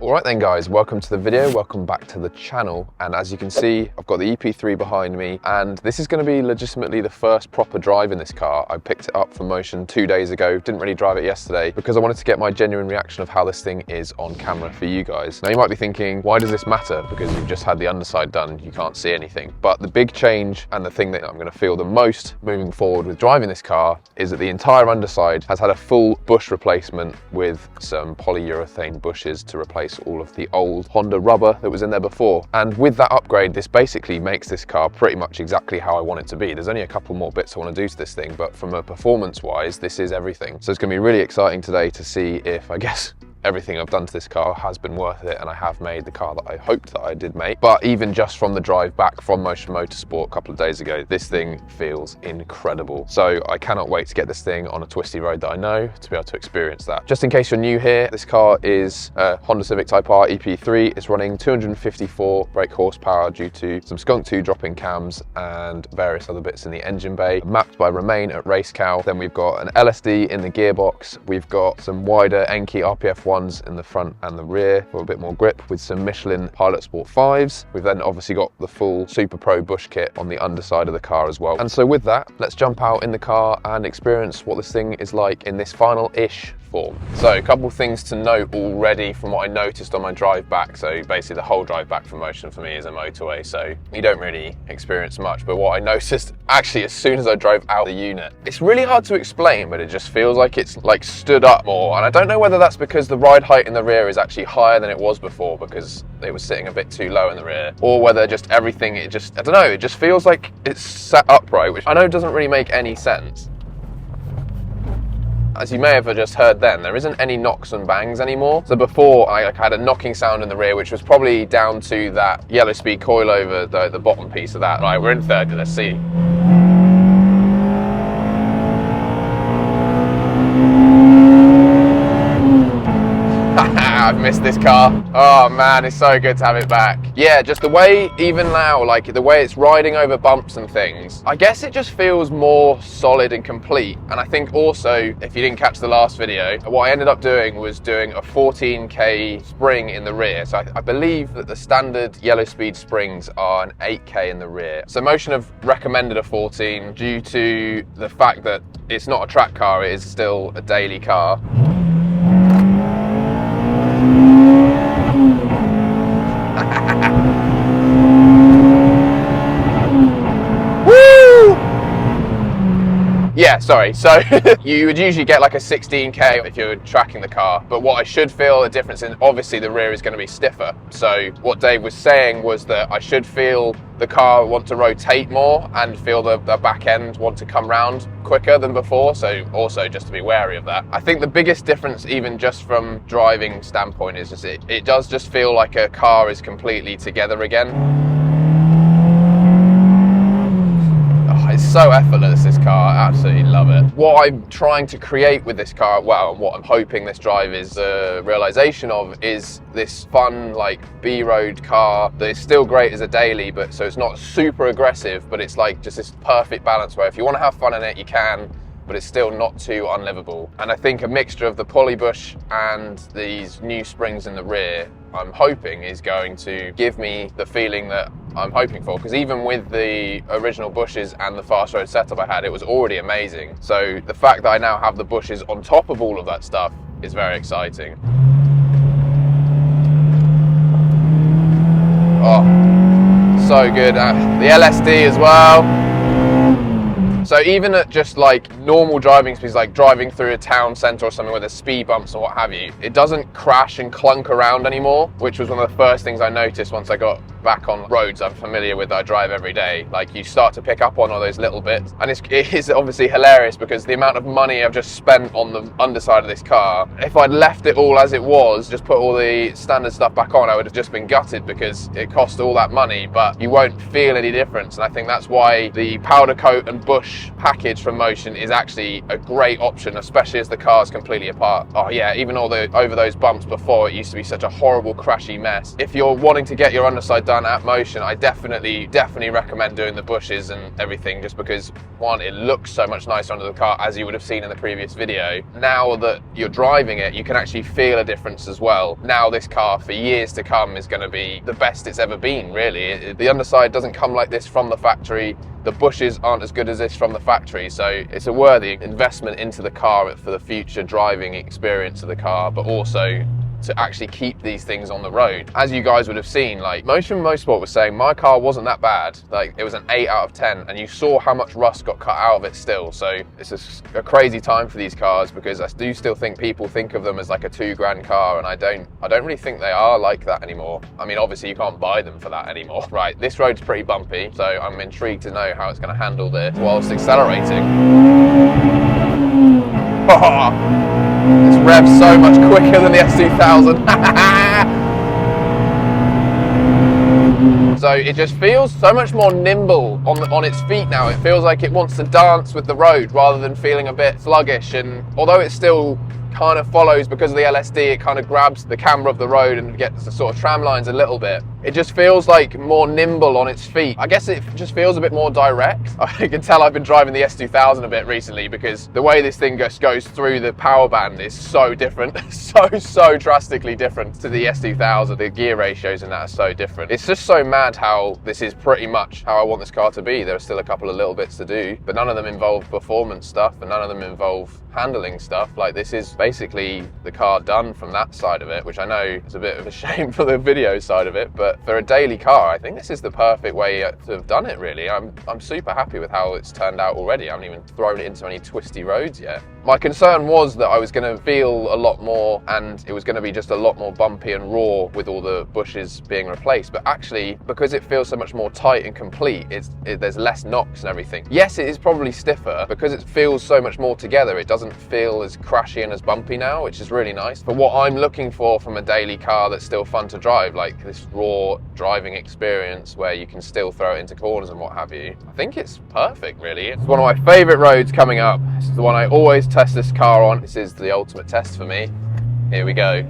Alright then guys, welcome to the video, welcome back to the channel, and as you can see I've got the EP3 behind me, and this is going to be legitimately the first proper drive in this car. I picked it up from Motion 2 days ago, didn't really drive it yesterday because I wanted to get my genuine reaction of how this thing is on camera for you guys. Now you might be thinking, why does this matter? Because you've just had the underside done, you can't see anything. But the big change and the thing that I'm going to feel the most moving forward with driving this car is that the entire underside has had a full bush replacement with some polyurethane bushes to replace all of the old Honda rubber that was in there before. And with that upgrade, this basically makes this car pretty much exactly how I want it to be. There's only a couple more bits I want to do to this thing, but from a performance wise, this is everything. So it's going to be really exciting today to see if, I guess, everything I've done to this car has been worth it, and I have made the car that I hoped that I did make. But even just from the drive back from Motion Motorsport a couple of days ago, this thing feels incredible. So I cannot wait to get this thing on a twisty road that I know, to be able to experience that. Just in case you're new here, this car is a Honda Civic Type R EP3. It's running 254 brake horsepower due to some Skunk 2 drop-in cams and various other bits in the engine bay, mapped by Remain at Race Cow. Then we've got an LSD in the gearbox. We've got some wider Enki RPF 1 in the front and the rear for a bit more grip, with some Michelin Pilot Sport 5s. We've then obviously got the full SuperPro bush kit on the underside of the car as well. And so with that, let's jump out in the car and experience what this thing is like in this final-ish form. So a couple of things to note already from what I noticed on my drive back. So basically the whole drive back from Motion for me is a motorway, so you don't really experience much. But what I noticed actually as soon as I drove out the unit, it's really hard to explain, but it just feels like it's like stood up more. And I don't know whether that's because the ride height in the rear is actually higher than it was before because it was sitting a bit too low in the rear, or whether just everything, I don't know, it just feels like it's sat upright, which I know doesn't really make any sense. As you may have just heard then, there isn't any knocks and bangs anymore. So before, I had a knocking sound in the rear, which was probably down to that yellow speed coilover, the bottom piece of that. Right, we're in third, let's see. I've missed this car. Oh man, it's so good to have it back. Yeah, just the way, even now, like the way it's riding over bumps and things, I guess it just feels more solid and complete. And I think also, if you didn't catch the last video, what I ended up doing was doing a 14K spring in the rear. So I believe that the standard yellow speed springs are an 8K in the rear. So Motion have recommended a 14 due to the fact that it's not a track car, it is still a daily car. Yeah, sorry, so you would usually get like a 16K if you're tracking the car, but what I should feel a difference in, obviously the rear is going to be stiffer. So what Dave was saying was that I should feel the car want to rotate more and feel the back end want to come round quicker than before, so also just to be wary of that. I think the biggest difference, even just from driving standpoint, is just it does just feel like a car is completely together again. It's so effortless, this car. I absolutely love it. What I'm trying to create with this car, well, and what I'm hoping this drive is the realization of, is this fun, like, B-road car that is still great as a daily, but so it's not super aggressive, but it's like just this perfect balance where if you want to have fun in it, you can, but it's still not too unlivable. And I think a mixture of the poly bush and these new springs in the rear, I'm hoping is going to give me the feeling that I'm hoping for, because even with the original bushes and the fast road setup I had, it was already amazing. So the fact that I now have the bushes on top of all of that stuff is very exciting. Oh, so good. The LSD as well. So even at just like normal driving speeds, like driving through a town centre or something where there's speed bumps and what have you, it doesn't crash and clunk around anymore, which was one of the first things I noticed once I got back on roads I'm familiar with that I drive every day. Like you start to pick up on all those little bits, and it is obviously hilarious because the amount of money I've just spent on the underside of this car, if I'd left it all as it was, just put all the standard stuff back on, I would have just been gutted because it cost all that money, but you won't feel any difference. And I think that's why the powder coat and bush package from Motion is actually a great option, especially as the car's completely apart. Oh yeah, even over those bumps before, it used to be such a horrible crashy mess. If you're wanting to get your underside done done at Motion, I definitely recommend doing the bushes and everything, just because, one, it looks so much nicer under the car, as you would have seen in the previous video. Now that you're driving it, you can actually feel a difference as well. Now this car, for years to come, is going to be the best it's ever been, really. The underside doesn't come like this from the factory. The bushes aren't as good as this from the factory, so it's a worthy investment into the car for the future driving experience of the car, but also to actually keep these things on the road. As you guys would have seen, like Motion Motorsport was saying, my car wasn't that bad. Like, it was an 8 out of 10, and you saw how much rust got cut out of it still. So it's a crazy time for these cars, because I do still think people think of them as like a $2,000 car, and I don't really think they are like that anymore. I mean, obviously you can't buy them for that anymore. Right, this road's pretty bumpy, so I'm intrigued to know how it's going to handle this whilst accelerating. This revs so much quicker than the S2000. So it just feels so much more nimble on its feet now. It feels like it wants to dance with the road rather than feeling a bit sluggish. And although it still kind of follows, because of the LSD, it kind of grabs the camber of the road and gets the sort of tram lines a little bit. It just feels like more nimble on its feet. I guess it just feels a bit more direct. I can tell I've been driving the S2000 a bit recently, because the way this thing just goes through the power band is so different. so drastically different to the S2000. The gear ratios in that are so different. It's just so mad how this is pretty much how I want this car to be. There are still a couple of little bits to do, but none of them involve performance stuff, and none of them involve handling stuff. Like, this is basically the car done from that side of it, which I know is a bit of a shame for the video side of it, but for a daily car, I think this is the perfect way to have done it, really. I'm super happy with how it's turned out already. I haven't even thrown it into any twisty roads yet. My concern was that I was going to feel a lot more, and it was going to be just a lot more bumpy and raw with all the bushes being replaced, but actually, because it feels so much more tight and complete, there's less knocks and everything. Yes, it is probably stiffer, because it feels so much more together. It doesn't feel as crashy and as bumpy now, which is really nice. For what I'm looking for from a daily car that's still fun to drive, like this raw driving experience where you can still throw it into corners and what have you, I think it's perfect, really. It's one of my favourite roads coming up. It's the one I always test this car on. This is the ultimate test for me. Here we go.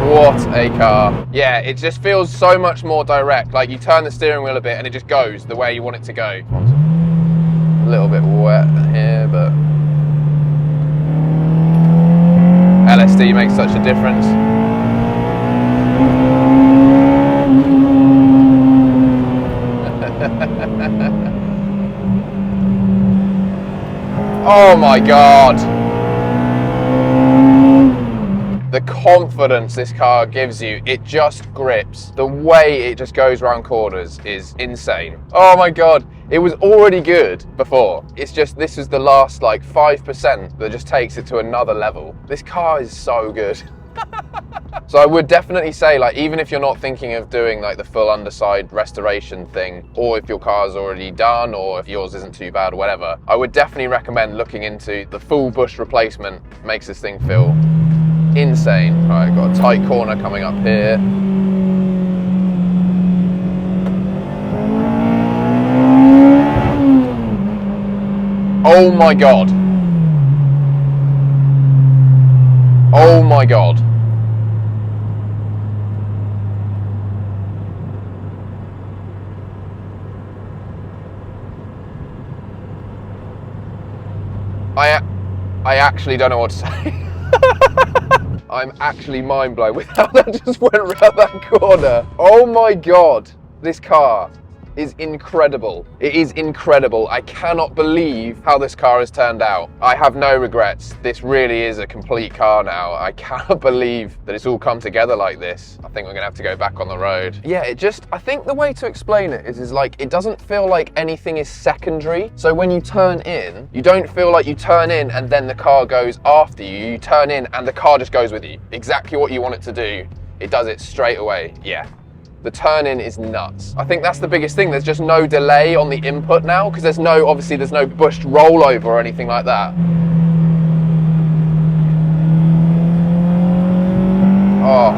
What a car. Yeah, it just feels so much more direct. Like, you turn the steering wheel a bit and it just goes the way you want it to go. A little bit wet here, but LSD makes such a difference. Oh my God. The confidence this car gives you, it just grips. The way it just goes around corners is insane. Oh my God. It was already good before. It's just, this is the last like 5% that just takes it to another level. This car is so good. So I would definitely say, like, even if you're not thinking of doing like the full underside restoration thing, or if your car's already done, or if yours isn't too bad or whatever, I would definitely recommend looking into the full bush replacement. Makes this thing feel insane. All right, got a tight corner coming up here. Oh my God. Oh my God. I actually don't know what to say. I'm actually mind blown with how that just went around that corner. Oh my God, this car is incredible. It is incredible. I cannot believe how this car has turned out. I have no regrets. This really is a complete car now. I cannot believe that it's all come together like this. I think we're gonna have to go back on the road. Yeah, I think the way to explain it is like, it doesn't feel like anything is secondary. So when you turn in, you don't feel like you turn in and then the car goes after you. You turn in and the car just goes with you. Exactly what you want it to do. It does it straight away. Yeah. The turn-in is nuts. I think that's the biggest thing. There's just no delay on the input now, because there's no bushed rollover or anything like that. Oh.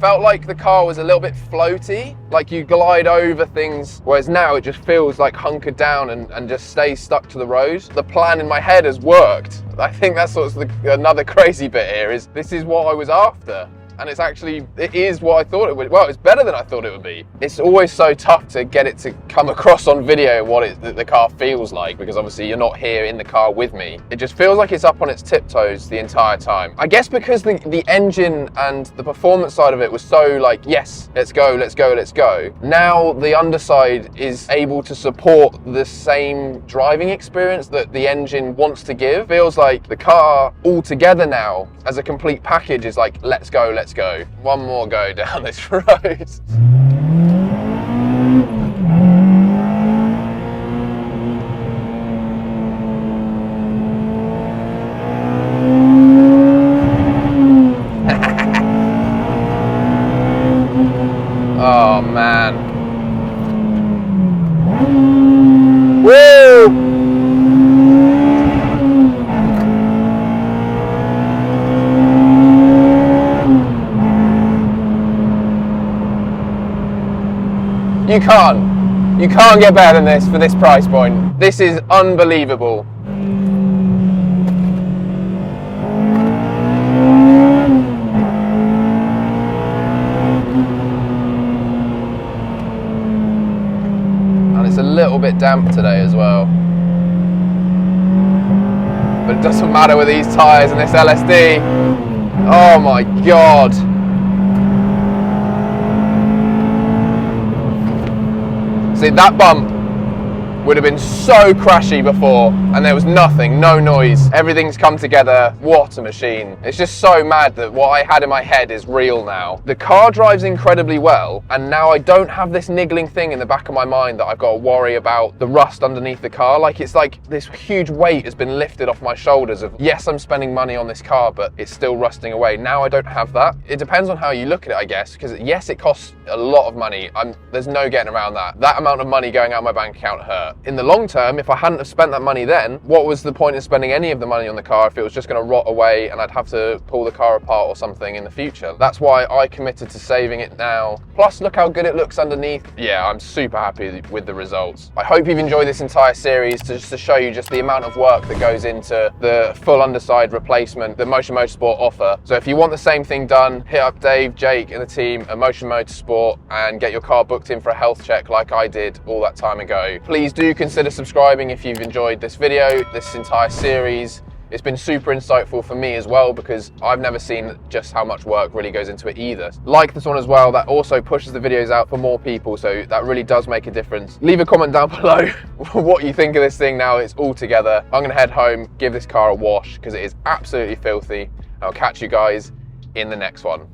felt like the car was a little bit floaty, like you glide over things, whereas now it just feels like hunkered down and just stays stuck to the road. The plan in my head has worked. I think that's sort of another crazy bit here, is this is what I was after. And it is what I thought it would. Well, it's better than I thought it would be. It's always so tough to get it to come across on video what the car feels like, because obviously you're not here in the car with me. It just feels like it's up on its tiptoes the entire time. I guess because the engine and the performance side of it was so like, yes, let's go, let's go, let's go. Now the underside is able to support the same driving experience that the engine wants to give. Feels like the car all together now as a complete package is like, let's go, let's go. One more go down this road. Oh man. Woo! You can't get better than this for this price point. This is unbelievable. And it's a little bit damp today as well. But it doesn't matter with these tyres and this LSD. Oh my God. See, that bump would have been so crashy before, and there was nothing, no noise. Everything's come together. What a machine. It's just so mad that what I had in my head is real now. The car drives incredibly well, and now I don't have this niggling thing in the back of my mind that I've got to worry about the rust underneath the car. Like, it's like this huge weight has been lifted off my shoulders of, yes, I'm spending money on this car, but it's still rusting away. Now I don't have that. It depends on how you look at it, I guess, because yes, it costs a lot of money. There's no getting around that. That amount of money going out of my bank account hurt. In the long term, if I hadn't have spent that money then, what was the point in spending any of the money on the car if it was just going to rot away and I'd have to pull the car apart or something in the future? That's why I committed to saving it now. Plus, look how good it looks underneath. Yeah, I'm super happy with the results. I hope you've enjoyed this entire series just to show you just the amount of work that goes into the full underside replacement that Motion Motorsport offer. So if you want the same thing done, hit up Dave, Jake and the team at Motion Motorsport and get your car booked in for a health check like I did all that time ago. Please do consider subscribing if you've enjoyed this video, this entire series. It's been super insightful for me as well, because I've never seen just how much work really goes into it either. Like this one as well, that also pushes the videos out for more people, so that really does make a difference. Leave a comment down below what you think of this thing now it's all together. I'm gonna head home, give this car a wash, because it is absolutely filthy. I'll catch you guys in the next one.